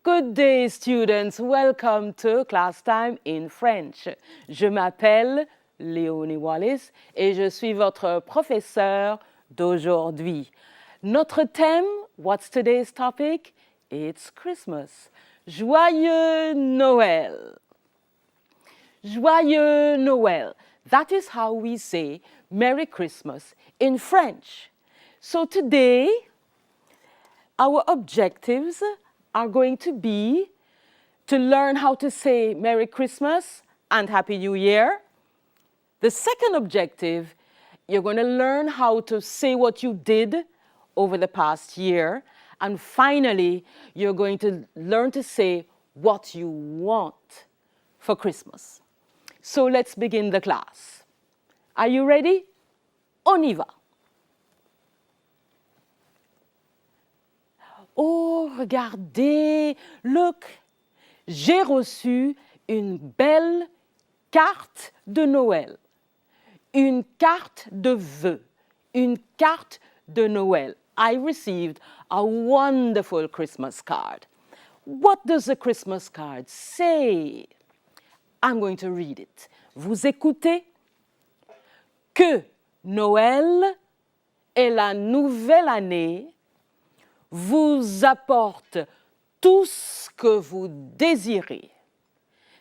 Good day, students. Welcome to Class Time in French. Je m'appelle Léonie Wallis et je suis votre professeur d'aujourd'hui. Notre thème, what's today's topic? It's Christmas. Joyeux Noël. Joyeux Noël. That is how we say Merry Christmas in French. So today, our objectives are going to be to learn how to say Merry Christmas and Happy New Year. The second objective, you're going to learn how to say what you did over the past year. And finally, you're going to learn to say what you want for Christmas. So let's begin the class. Are you ready? On y va. Oh, regardez, look, j'ai reçu une belle carte de Noël, une carte de vœux, une carte de Noël. I received a wonderful Christmas card. What does the Christmas card say? I'm going to read it. Vous écoutez? Que Noël et la nouvelle année vous apporte tout ce que vous désirez.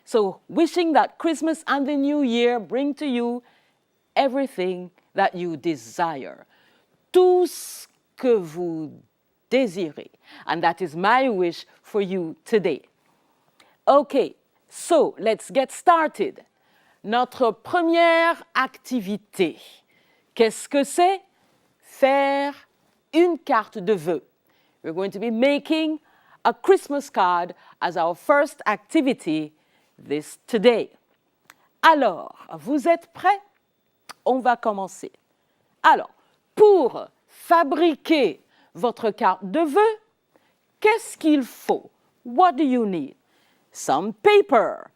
So, wishing that Christmas and the New Year bring to you everything that you desire. Tout ce que vous désirez. And that is my wish for you today. Okay, so let's get started. Notre première activité, qu'est-ce que c'est? Faire une carte de vœux. We're going to be making a Christmas card as our first activity today. Alors, vous êtes prêts? On va commencer. Alors, pour fabriquer votre carte de vœux, qu'est-ce qu'il faut? What do you need? Some paper,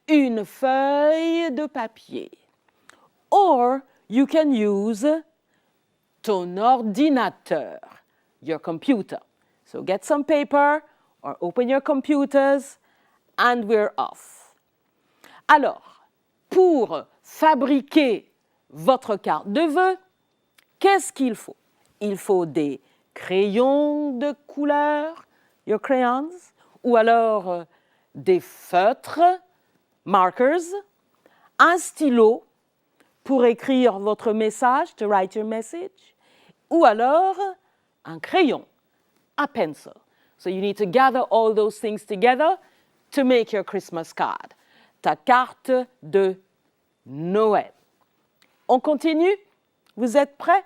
une feuille de papier. Or, you can use ton ordinateur, your computer. So get some paper or open your computers and we're off. Alors, pour fabriquer votre carte de vœux, qu'est-ce qu'il faut? Il faut des crayons de couleur, your crayons, ou alors des feutres, markers, un stylo pour écrire votre message, to write your message, ou alors un crayon, a pencil. So you need to gather all those things together to make your Christmas card. Ta carte de Noël. On continue? Vous êtes prêts?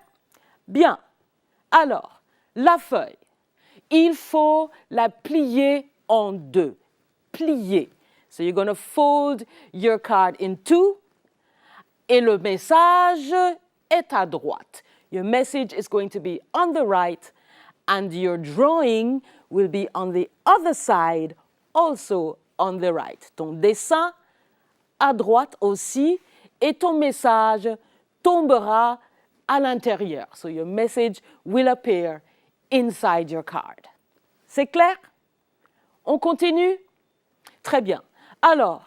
Bien. Alors, la feuille, il faut la plier en deux. Plier. So you're going to fold your card in two. Et le message est à droite. Your message is going to be on the right and your drawing will be on the other side, also on the right. Ton dessin à droite aussi et ton message tombera à l'intérieur. So your message will appear inside your card. C'est clair? On continue? Très bien. Alors,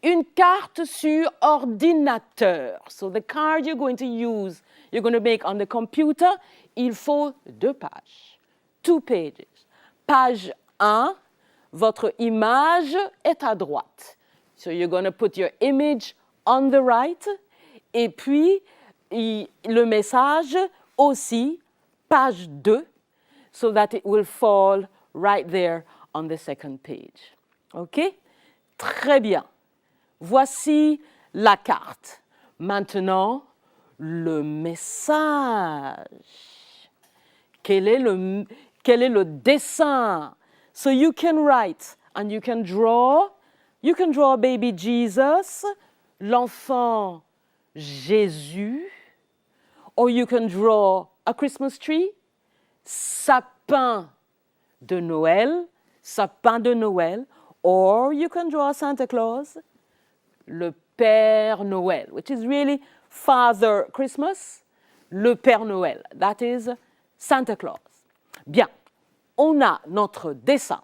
une carte sur ordinateur. So the card you're going to make on the computer, il faut 2 pages. 2 pages. Page 1, votre image est à droite. So you're going to put your image on the right. Et puis, le message aussi, page 2, so that it will fall right there on the second page. OK? Très bien. Voici la carte. Maintenant, le message. Quel est le dessin? So you can write and you can draw. You can draw baby Jesus, l'enfant Jésus. Or you can draw a Christmas tree, sapin de Noël, or you can draw Santa Claus, le Père Noël, which is really Father Christmas, le Père Noël, that is Santa Claus. Bien. on a notre dessin.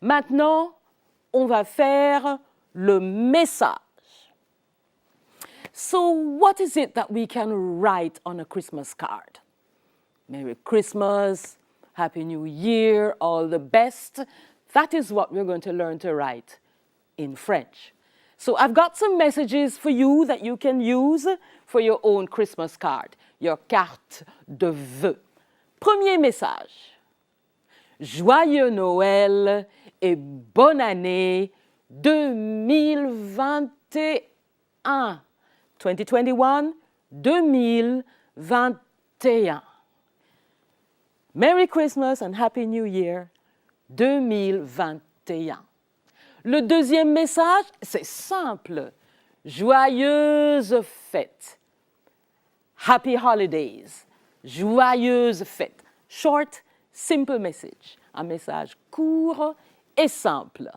Maintenant, on va faire le message. So what is it that we can write on a Christmas card? Merry Christmas, Happy New Year, all the best. That is what we're going to learn to write in French. So I've got some messages for you that you can use for your own Christmas card, your carte de vœux. Premier message. Joyeux Noël et bonne année 2021. 2021, 2021. Merry Christmas and Happy New Year 2021. Le deuxième message, c'est simple. Joyeuses fêtes. Happy holidays. Joyeuses fêtes. Short, simple message. Un message court et simple.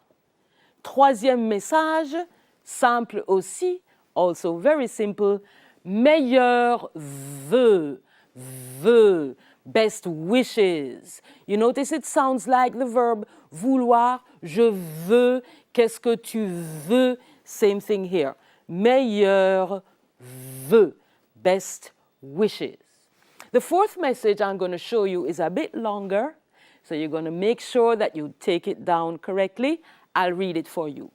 Troisième message, simple aussi, also very simple. Meilleurs vœux. Vœux. Best wishes. You notice it sounds like the verb vouloir. Je veux. Qu'est-ce que tu veux? Same thing here. Meilleurs vœux. Best wishes. The fourth message I'm going to show you is a bit longer, so you're going to make sure that you take it down correctly. I'll read it for you.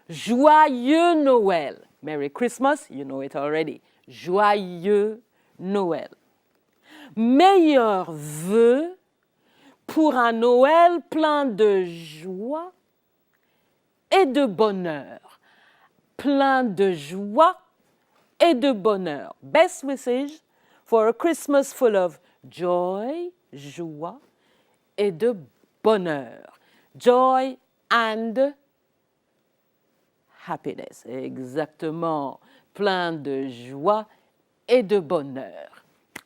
Joyeux Noël. Merry Christmas, you know it already. Joyeux Noël. Meilleurs vœux pour un Noël plein de joie et de bonheur. Plein de joie et de bonheur. Best wishes for a Christmas full of joy, joie, et de bonheur. Joy and happiness. Exactement. Plein de joie et de bonheur.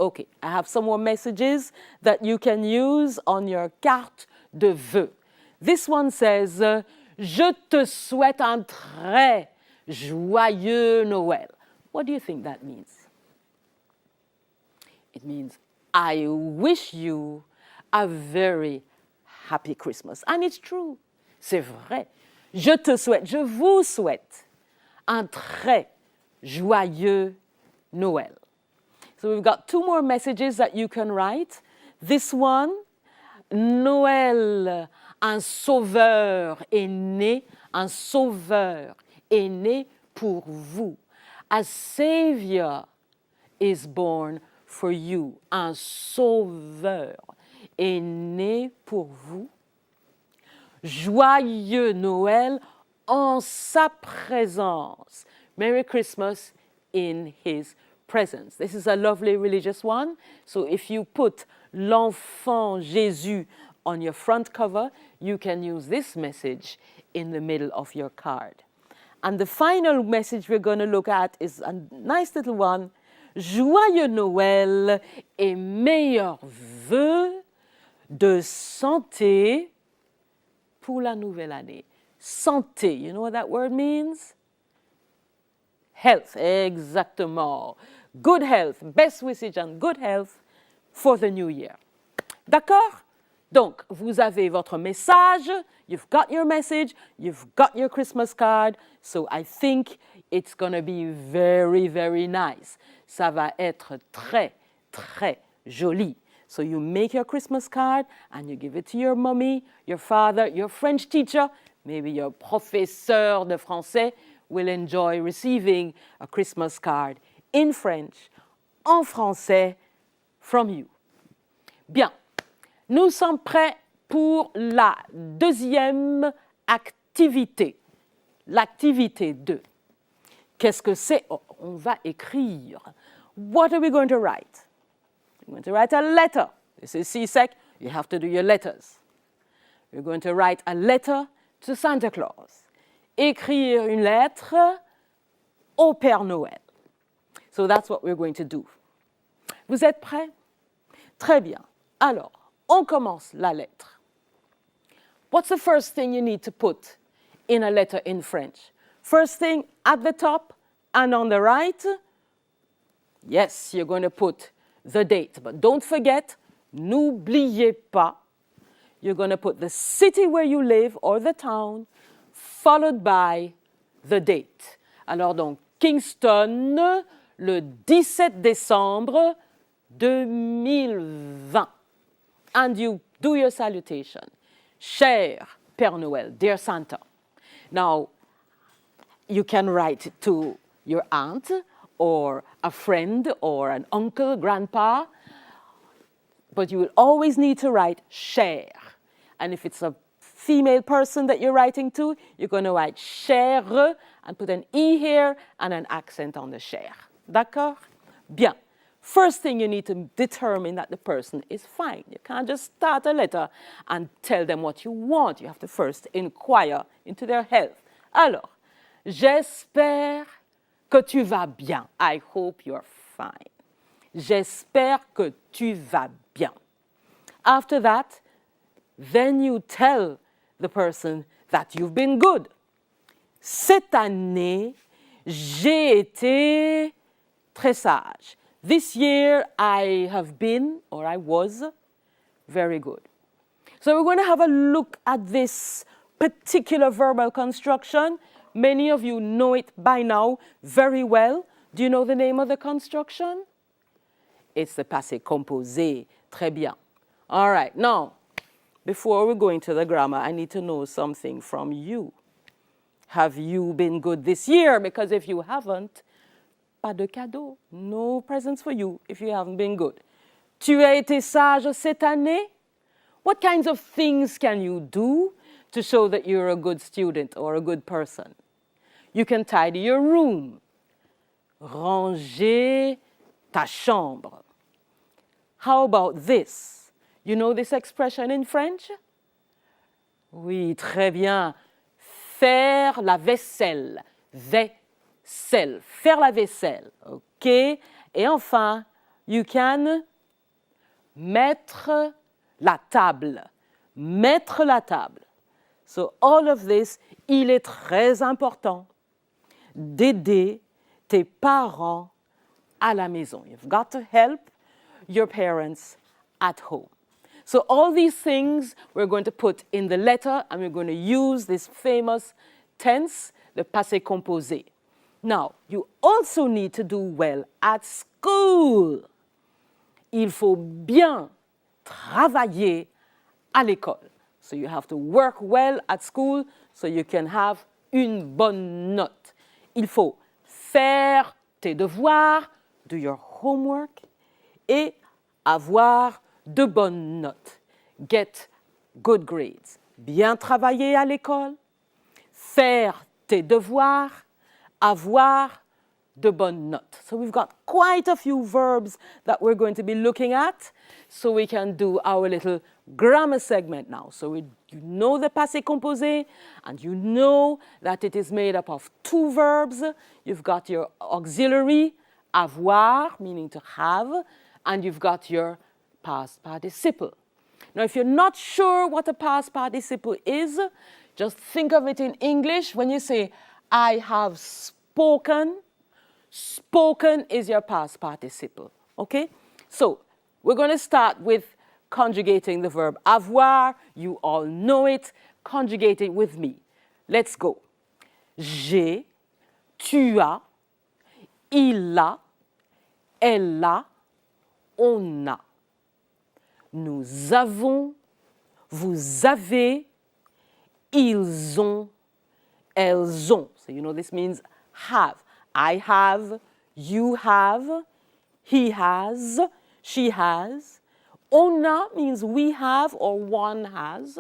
Okay, I have some more messages that you can use on your carte de vœux. This one says, je te souhaite un très joyeux Noël. What do you think that means? It means, I wish you a very happy Christmas. And it's true. C'est vrai. Je te souhaite, je vous souhaite un très joyeux Noël. So we've got two more messages that you can write. This one, Noël, un sauveur est né, un sauveur est né pour vous. A savior is born for you. Un sauveur est né pour vous. Joyeux Noël en sa présence. Merry Christmas in his presence. This is a lovely religious one. So if you put l'enfant Jésus on your front cover, you can use this message in the middle of your card. And the final message we're going to look at is a nice little one. Joyeux Noël et meilleurs vœux de santé pour la nouvelle année. Santé, you know what that word means? Health, exactement. Good health, best wishes and good health for the new year. D'accord? Donc, vous avez votre message, you've got your message, you've got your Christmas card, so I think it's going to be very, very nice. Ça va être très, très joli. So you make your Christmas card and you give it to your mommy, your father, your French teacher, maybe your professeur de français will enjoy receiving a Christmas card in French, en français, from you. Bien, nous sommes prêts pour la deuxième activité. L'activité 2. Qu'est-ce que c'est? Oh, on va écrire. What are we going to write? We're going to write a letter. This is CSEC. You have to do your letters. We're going to write a letter to Santa Claus. Écrire une lettre au Père Noël. So that's what we're going to do. Vous êtes prêts? Très bien. Alors, on commence la lettre. What's the first thing you need to put in a letter in French? First thing at the top and on the right, yes, you're going to put the date. But don't forget, n'oubliez pas you're going to put the city where you live or the town, followed by the date. Alors donc, Kingston, le 17 décembre 2020. And you do your salutation. Cher Père Noël, dear Santa. Now, you can write it to your aunt or a friend or an uncle, grandpa, but you will always need to write cher. And if it's a female person that you're writing to, you're going to write chère and put an E here and an accent on the cher. D'accord? Bien. First thing you need to determine that the person is fine. You can't just start a letter and tell them what you want. You have to first inquire into their health. Alors, j'espère que tu vas bien. I hope you're fine. J'espère que tu vas bien. After that, then you tell the person that you've been good. Cette année, j'ai été très sage. This year, I have been, or I was, very good. So we're going to have a look at this particular verbal construction. Many of you know it by now very well. Do you know the name of the construction? It's the passé composé. Très bien. All right. Now, before we go into the grammar, I need to know something from you. Have you been good this year? Because if you haven't, pas de cadeau. No presents for you if you haven't been good. Tu as été sage cette année? What kinds of things can you do to show that you're a good student or a good person? You can tidy your room. Ranger ta chambre. How about this? You know this expression in French? Oui, très bien. Faire la vaisselle. Vaisselle. Faire la vaisselle. OK? Et enfin, you can mettre la table. Mettre la table. So all of this, il est très important d'aider tes parents à la maison. You've got to help your parents at home. So all these things we're going to put in the letter, and we're going to use this famous tense, the passé composé. Now, you also need to do well at school. Il faut bien travailler à l'école. So you have to work well at school so you can have une bonne note. Il faut faire tes devoirs, do your homework, et avoir de bonnes notes. Get good grades. Bien travailler à l'école, faire tes devoirs, avoir de bonnes notes. So we've got quite a few verbs that we're going to be looking at, so we can do our little grammar segment now. So you know the passé composé, and you know that it is made up of two verbs. You've got your auxiliary, avoir, meaning to have, and you've got your past participle. Now, if you're not sure what a past participle is, just think of it in English. When you say, I have spoken, spoken is your past participle, okay? So, we're going to start with conjugating the verb avoir. You all know it. Conjugate it with me. Let's go. J'ai, tu as, il a, elle a, on a. Nous avons, vous avez, ils ont, elles ont. So you know this means have. I have, you have, he has, she has. On a means we have or one has.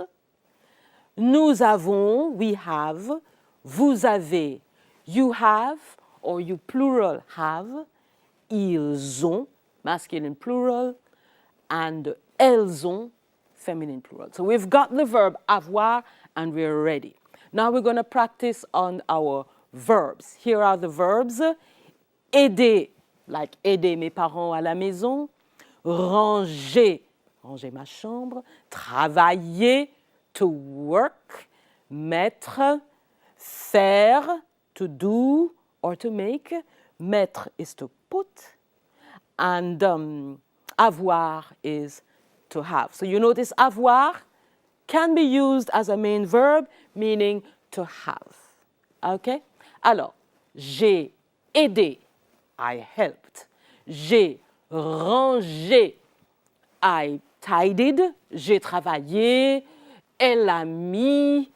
Nous avons, we have. Vous avez, you have or you plural have. Ils ont, masculine plural. And elles ont, feminine plural. So we've got the verb avoir and we're ready. Now we're going to practice on our verbs. Here are the verbs. Aider, like aider mes parents à la maison. Ranger, ranger ma chambre. Travailler, to work. Mettre, faire, to do or to make. Mettre is to put. And avoir is to have. So you notice avoir, can be used as a main verb, meaning to have. Okay? Alors, j'ai aidé, I helped. J'ai rangé, I tidied. J'ai travaillé, elle a mis,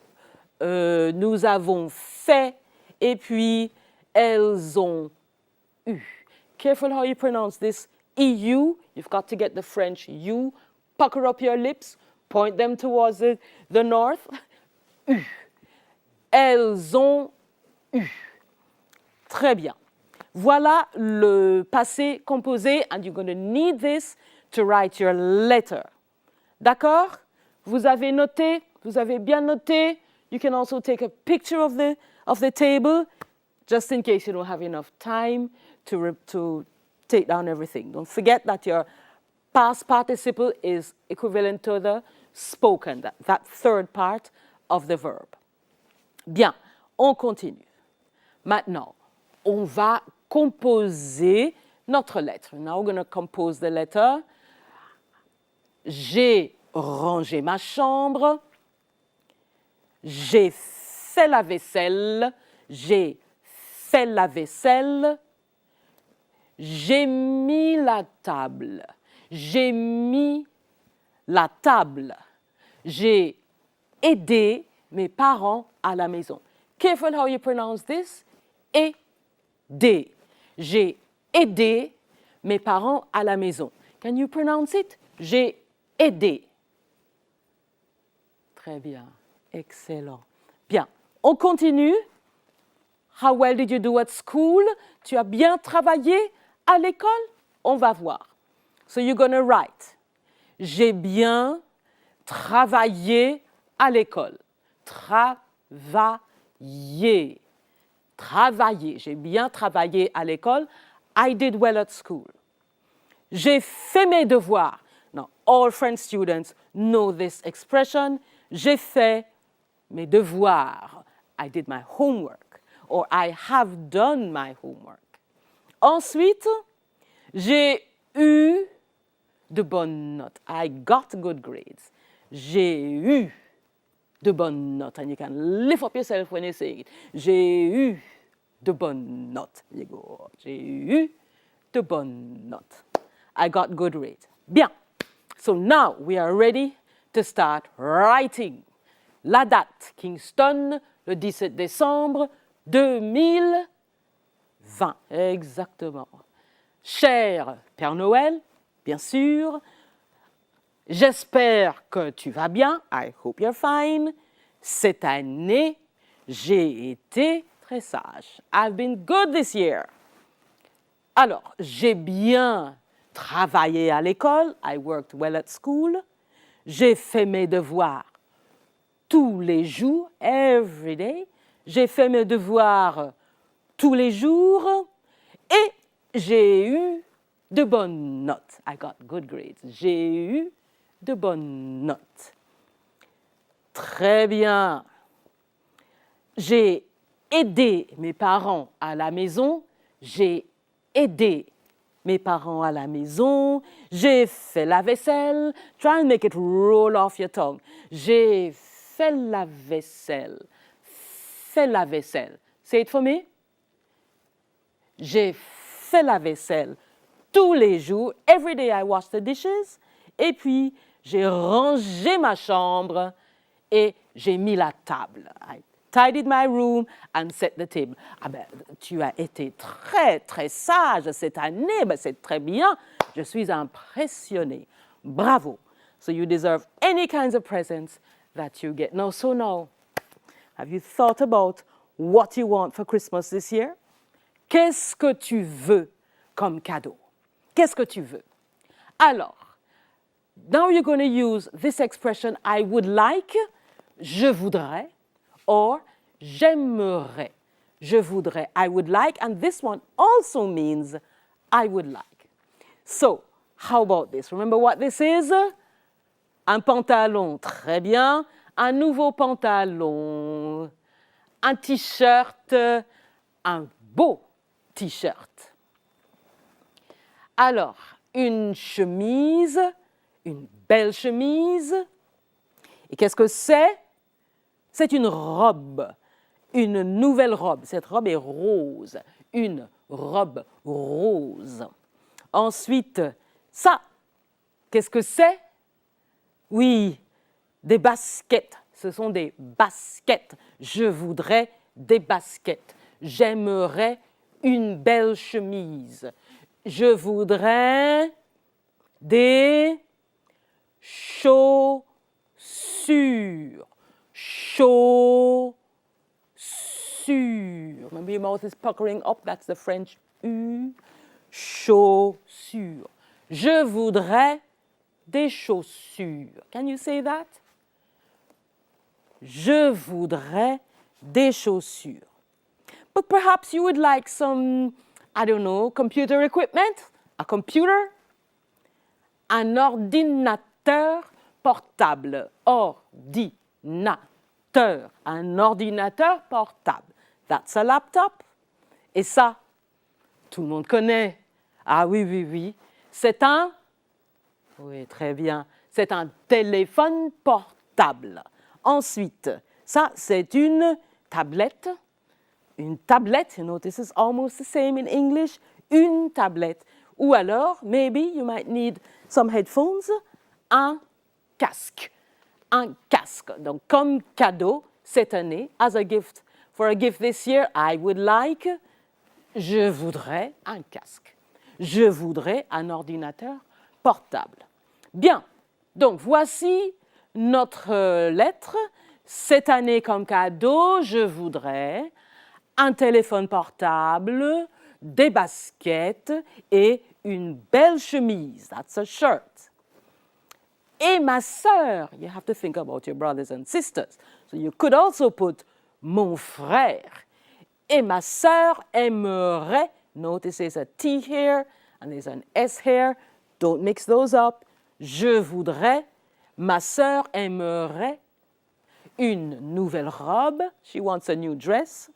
nous avons fait, et puis elles ont eu. Careful how you pronounce this. EU, you've got to get the French U. Pucker up your lips, point them towards the north. U. Elles ont eu. Très bien. Voilà le passé composé, and you're going to need this to write your letter. D'accord? Vous avez noté? Vous avez bien noté? You can also take a picture of the table, just in case you don't have enough time to take down everything. Don't forget that your past participle is equivalent to the spoken, that third part of the verb. Bien, on continue. Maintenant, on va composer notre lettre. Now we're going to compose the letter. J'ai rangé ma chambre. J'ai fait la vaisselle. J'ai fait la vaisselle. J'ai mis la table. J'ai mis la table. J'ai aidé mes parents à la maison. Careful how you pronounce this. Aider. J'ai aidé mes parents à la maison. Can you pronounce it? J'ai aidé. Très bien. Excellent. Bien. On continue. How well did you do at school? Tu as bien travaillé à l'école? On va voir. So you're going to write. J'ai bien travaillé à l'école. Travailler. Travailler. J'ai bien travaillé à l'école. I did well at school. J'ai fait mes devoirs. Now, all French students know this expression. J'ai fait mes devoirs. I did my homework. Or I have done my homework. Ensuite, j'ai eu de bonnes notes. I got good grades. J'ai eu de bonnes notes. And you can lift up yourself when you say it. J'ai eu de bonnes notes. You go. J'ai eu de bonnes notes. I got good grades. Bien. So now we are ready to start writing. La date, Kingston, le 17 décembre 2020. Exactement. Cher Père Noël, bien sûr. J'espère que tu vas bien. I hope you're fine. Cette année, j'ai été très sage. I've been good this year. Alors, j'ai bien travaillé à l'école. I worked well at school. J'ai fait mes devoirs tous les jours, every day. J'ai fait mes devoirs tous les jours et j'ai eu de bonnes notes. I got good grades. J'ai eu de bonnes notes. Très bien. J'ai aidé mes parents à la maison. J'ai aidé mes parents à la maison. J'ai fait la vaisselle. Try and make it roll off your tongue. J'ai fait la vaisselle. Fait la vaisselle. Say it for me. J'ai fait la vaisselle tous les jours. Every day I wash the dishes. Et puis, j'ai rangé ma chambre et j'ai mis la table. I tidied my room and set the table. Ah ben, tu as été très, très sage cette année. Ben, c'est très bien. Je suis impressionnée. Bravo. So you deserve any kinds of presents that you get. Now, have you thought about what you want for Christmas this year? Qu'est-ce que tu veux comme cadeau? Qu'est-ce que tu veux? Alors, now you're going to use this expression, I would like, je voudrais, or j'aimerais. Je voudrais, I would like, and this one also means I would like. So, how about this? Remember what this is? Un pantalon, très bien. Un nouveau pantalon. Un t-shirt, un beau t-shirt. Alors, une chemise, une belle chemise. Et qu'est-ce que c'est? C'est une robe, une nouvelle robe. Cette robe est rose, une robe rose. Ensuite, ça, qu'est-ce que c'est? Oui, des baskets. Ce sont des baskets. Je voudrais des baskets. J'aimerais une belle chemise. Je voudrais des chaussures. Chaussures. Maybe your mouth is puckering up. That's the French U. Chaussures. Je voudrais des chaussures. Can you say that? Je voudrais des chaussures. But perhaps you would like some, I don't know, computer equipment, a computer, un ordinateur portable. Ordinateur. Un ordinateur portable. That's a laptop. Et ça, tout le monde connaît. Ah oui, oui, oui. C'est un... Oui, très bien. C'est un téléphone portable. Ensuite, ça, c'est une tablette. Une tablette, you know, this is almost the same in English. Une tablette. Ou alors, maybe you might need some headphones. Un casque. Un casque. Donc, comme cadeau cette année, as a gift, for a gift this year, I would like, je voudrais un casque. Je voudrais un ordinateur portable. Bien, donc voici notre lettre. Cette année comme cadeau, je voudrais un téléphone portable, des baskets et une belle chemise. That's a shirt. Et ma sœur, you have to think about your brothers and sisters. So you could also put mon frère. Et ma sœur aimerait, notice there's a T here and there's an S here. Don't mix those up. Je voudrais, ma sœur aimerait une nouvelle robe. She wants a new dress.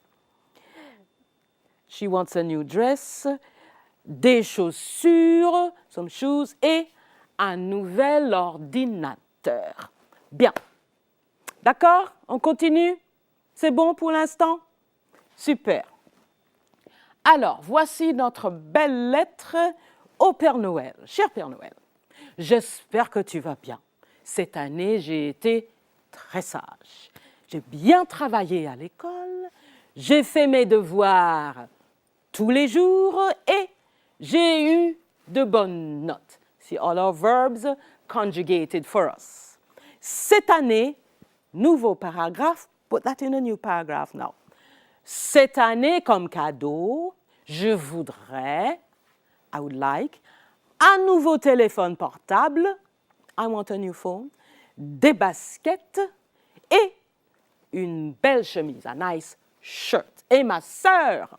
She wants a new dress. Des chaussures, some shoes, et un nouvel ordinateur. Bien. D'accord? On continue? C'est bon pour l'instant? Super. Alors, voici notre belle lettre au Père Noël. Cher Père Noël, j'espère que tu vas bien. Cette année, j'ai été très sage. J'ai bien travaillé à l'école. J'ai fait mes devoirs tous les jours et j'ai eu de bonnes notes. See all our verbs conjugated for us. Cette année, nouveau paragraphe, put that in a new paragraph now. Cette année, comme cadeau, je voudrais, I would like, un nouveau téléphone portable, I want a new phone, des baskets et une belle chemise, a nice shirt. Et ma sœur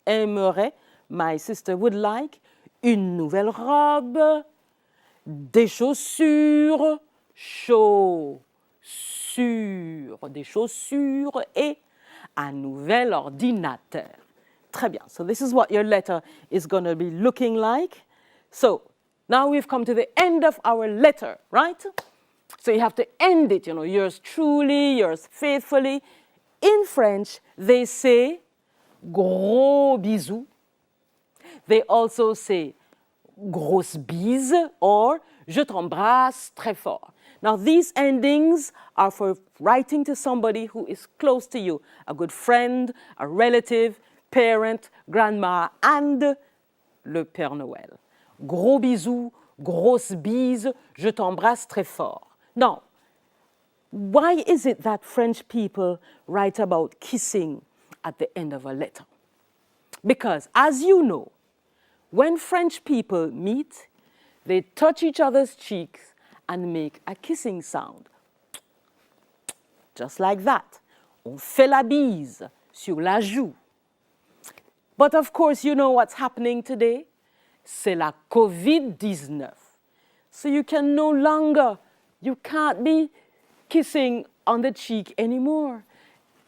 aimerait, my sister would like, une nouvelle robe, des chaussures, des chaussures et un nouvel ordinateur. Très bien. So this is what your letter is going to be looking like. So now we've come to the end of our letter, right? So you have to end it, you know, yours truly, yours faithfully. In French, they say gros bisous. They also say grosse bise or je t'embrasse très fort. Now, these endings are for writing to somebody who is close to you, a good friend, a relative, parent, grandma, and le Père Noël. Gros bisous, grosse bise, je t'embrasse très fort. Now, why is it that French people write about kissing at the end of a letter? Because, as you know, when French people meet, they touch each other's cheeks and make a kissing sound. Just like that. On fait la bise sur la joue. But of course, you know what's happening today? C'est la COVID-19. So you can no longer, you can't be kissing on the cheek anymore.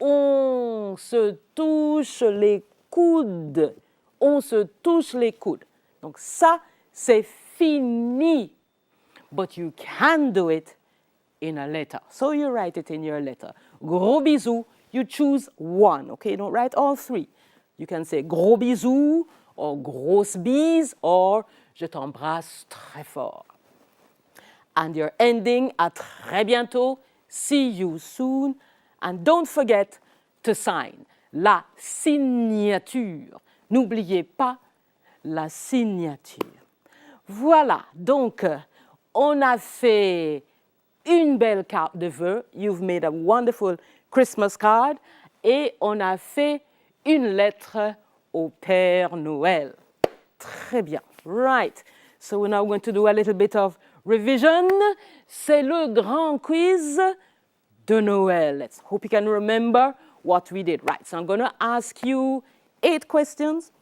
On se touche les coudes. On se touche les coudes. Donc ça, c'est fini. But you can do it in a letter. So you write it in your letter. Gros bisous, you choose one, okay? Don't write all three. You can say gros bisous, or grosse bise, or je t'embrasse très fort. And you're ending à très bientôt, see you soon, and don't forget to sign. La signature. N'oubliez pas la signature. Voilà, donc on a fait une belle carte de vœux. You've made a wonderful Christmas card. Et on a fait une lettre au Père Noël. Très bien. Right. So we're now going to do a little bit of revision. C'est le grand quiz de Noël. Let's hope you can remember what we did. Right. So I'm going to ask you 8 questions,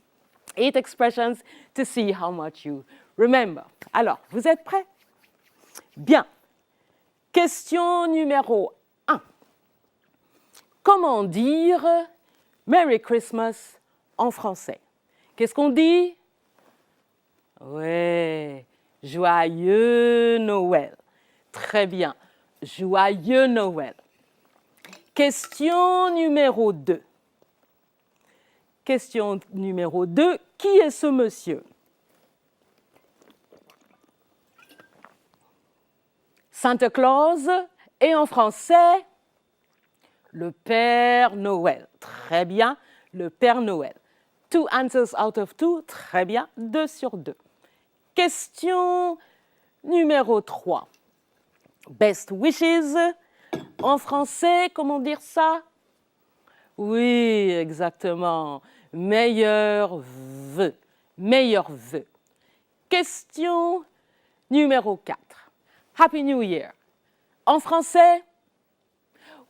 8 expressions to see how much you remember. Alors, vous êtes prêts? Bien. Question numéro 1. Comment dire Merry Christmas en français? Qu'est-ce qu'on dit? Ouais, joyeux Noël. Très bien, joyeux Noël. Question numéro 2. Question numéro 2. Qui est ce monsieur? Santa Claus et en français, le Père Noël. Très bien, le Père Noël. 2 answers out of 2, très bien, 2 sur 2. Question numéro 3. Best wishes. En français, comment dire ça? Oui, exactement. Meilleurs vœux. Meilleurs vœux. Question numéro 4. Happy New Year. En français?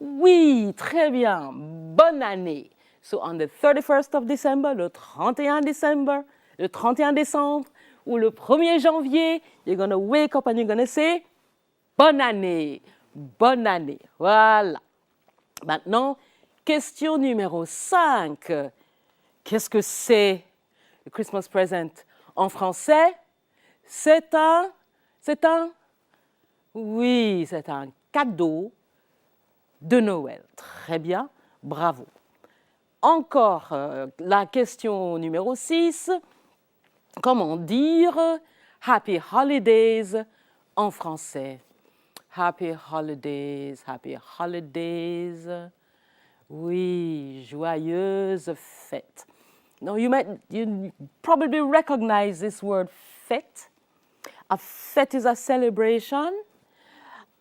Oui, très bien. Bonne année. So on the 31st of December, le 31 décembre, le 31 décembre ou le 1er janvier, you're going to wake up and you're going to say bonne année. Bonne année. Voilà. Maintenant, question numéro 5. Qu'est-ce que c'est le Christmas present en français? Oui, c'est un cadeau de Noël. Très bien, bravo. Encore la question numéro 6. Comment dire Happy Holidays en français? Happy Holidays, Happy Holidays. Oui, joyeuse fête. Now you probably recognize this word fête. A fête is a celebration.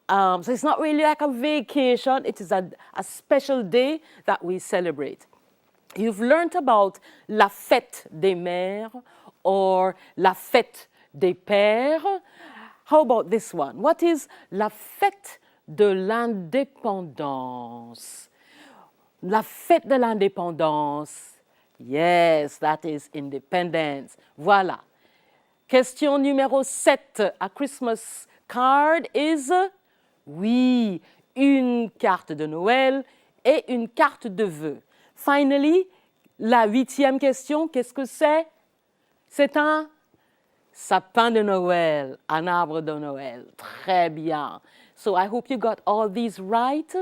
So it's not really like a vacation. It is a special day that we celebrate. You've learned about la fête des mères or la fête des pères. How about this one? What is la fête de l'indépendance? La fête de l'indépendance. Yes, that is independence. Voilà. Question numéro 7. A Christmas card is, oui, une carte de Noël et une carte de vœux. Finally, la 8e question, qu'est-ce que c'est? C'est un sapin de Noël, un arbre de Noël. Très bien. So I hope you got all these right.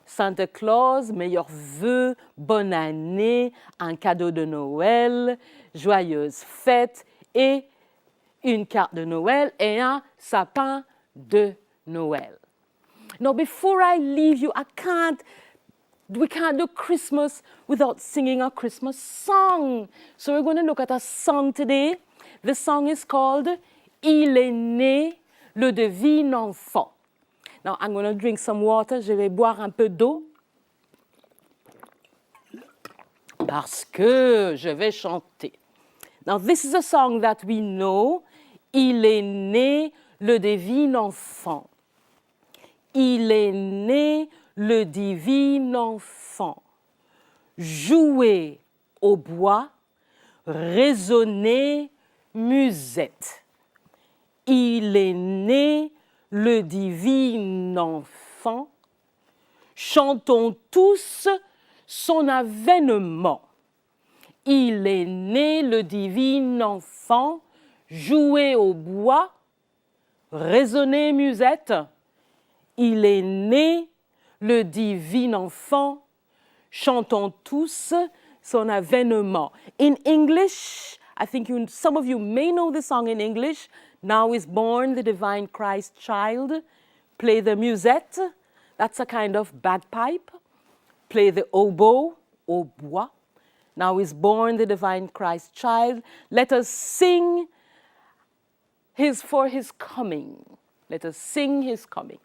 Santa Claus, meilleurs vœux, bonne année, un cadeau de Noël, joyeuse fête et une carte de Noël et un sapin de Noël. Now, before I leave you, we can't do Christmas without singing a Christmas song. So we're going to look at a song today. The song is called Il est né le divin enfant. Now, I'm going to drink some water. Je vais boire un peu d'eau parce que je vais chanter. Now, this is a song that we know. Il est né le divin enfant. Il est né le divin enfant. Jouer au bois, résonner musette. Il est né le divin enfant. Chantons tous son avènement. Il est né le divin enfant. Jouer au bois, résonner musette. Il est né le divin enfant, chantons tous son avènement. In English, I think some of you may know the song in English, Now is born the divine Christ child. Play the musette, that's a kind of bagpipe. Play the oboe, hautbois. Now is born the divine Christ child. Let us sing for his coming. Let us sing his coming.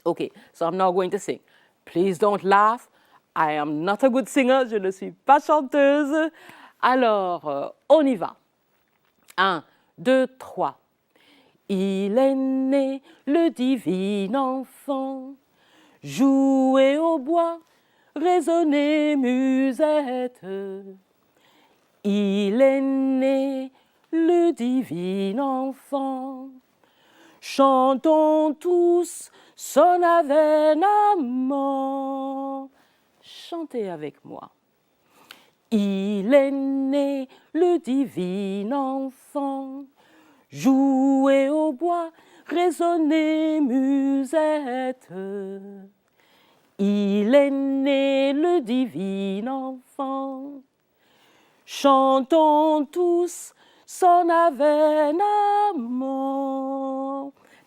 Okay, so I'm now going to sing. Please don't laugh. I am not a good singer, je ne suis pas chanteuse. Alors, on y va. 1, 2, 3. Il est né le divin enfant, jouez au bois, résonnez musette. Il est né le divin enfant, chantons tous son avènement. Chantez avec moi. Il est né le divin enfant, jouez au bois, résonnez musette. Il est né le divin enfant, chantons tous son avènement.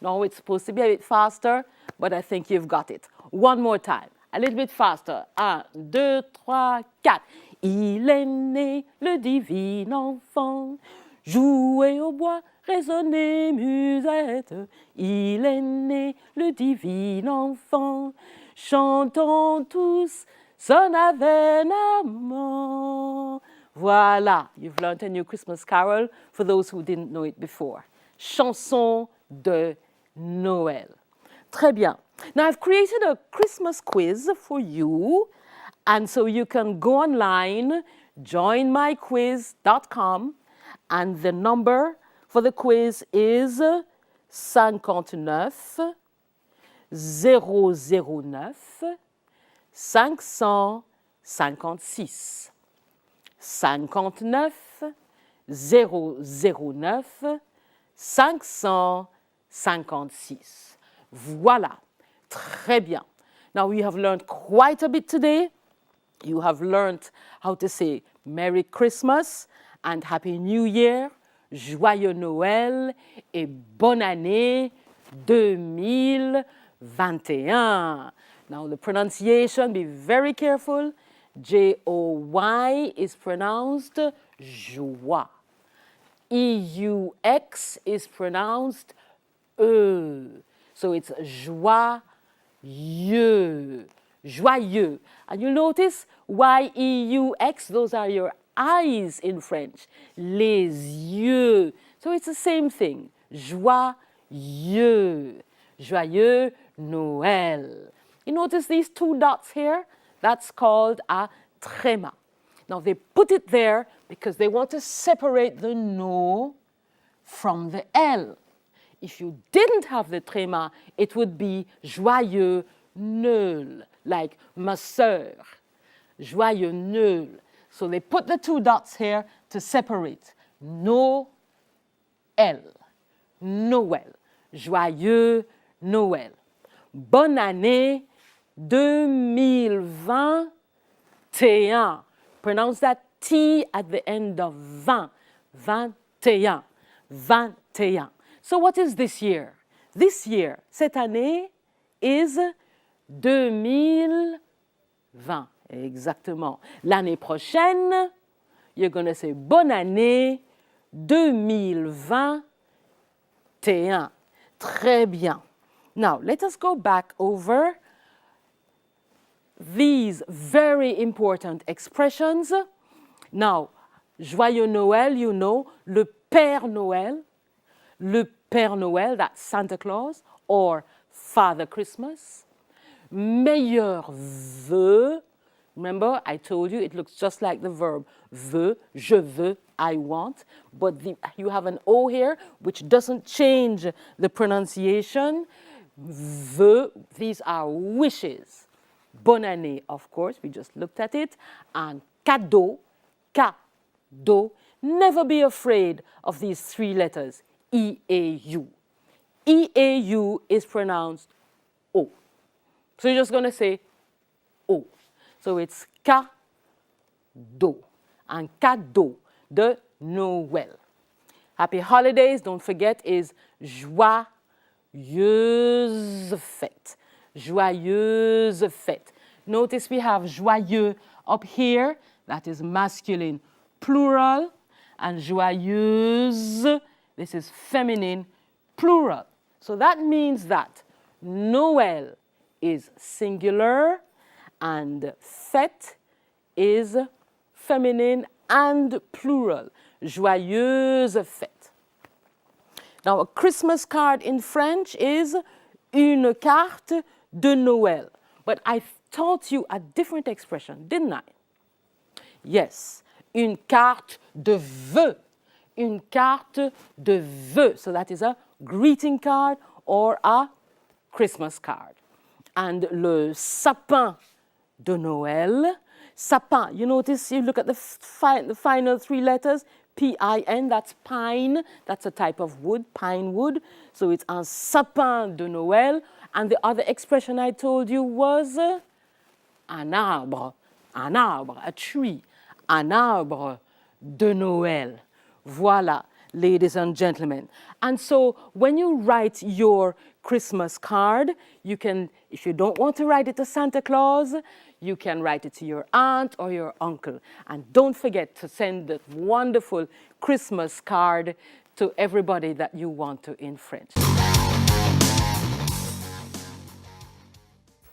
Now it's supposed to be a bit faster, but I think you've got it. One more time, a little bit faster. 1, 2, 3, 4. Il est né le divin enfant, jouez au bois, résonnez musette. Il est né le divin enfant, chantons tous son avènement. Voilà, you've learned a new Christmas carol for those who didn't know it before. Chanson de Noël. Très bien. Now I've created a Christmas quiz for you, and so you can go online, joinmyquiz.com, and the number for the quiz is 59 009 556. 59 009 556. Voilà. Très bien. Now we have learned quite a bit today. You have learned how to say Merry Christmas and Happy New Year, Joyeux Noël et bonne année 2021. Now the pronunciation, be very careful. J-O-Y is pronounced joie. E-U-X is pronounced E. So it's joyeux, joyeux. And you'll notice Y-E-U-X, those are your eyes in French. Les yeux. So it's the same thing. Joyeux. Joyeux Noël. You notice these 2 dots here? That's called a tréma. Now they put it there because they want to separate the no from the L. If you didn't have the tréma, it would be joyeux Noël, like ma sœur. Joyeux Noël. So they put the 2 dots here to separate. Noël. Noël. Joyeux Noël. Bonne année 2021. Pronounce that T at the end of 20. 21. 21. So what is this year? This year, cette année, is 2020. Exactement. L'année prochaine, you're going to say bonne année 2021. Très bien. Now, let us go back over these very important expressions. Now, Joyeux Noël, you know, le Père Noël, that's Santa Claus, or Father Christmas. Meilleurs vœux, remember I told you it looks just like the verb veux, je veux, I want, but you have an O here which doesn't change the pronunciation. Vœux, these are wishes. Bonne année, of course, we just looked at it. And cadeau, cadeau. Never be afraid of these 3 letters, E-A-U. E-A-U is pronounced O. So you're just going to say O. So it's cadeau. And cadeau de Noël. Happy holidays, don't forget, is joyeuse fête. Joyeuse fête. Notice we have joyeux up here, that is masculine plural, and joyeuse, this is feminine plural. So that means that Noël is singular and fête is feminine and plural. Joyeuse fête. Now, a Christmas card in French is une carte de Noël. But I taught you a different expression, didn't I? Yes, une carte de vœux. Une carte de vœux. So that is a greeting card or a Christmas card. And le sapin de Noël. Sapin, you notice, you look at the final three letters, P-I-N, that's pine, that's a type of wood, pine wood. So it's un sapin de Noël. And the other expression I told you was un arbre, a tree, un arbre de Noël. Voila, ladies and gentlemen. And so when you write your Christmas card, you can, if you don't want to write it to Santa Claus, you can write it to your aunt or your uncle. And don't forget to send that wonderful Christmas card to everybody that you want to in French.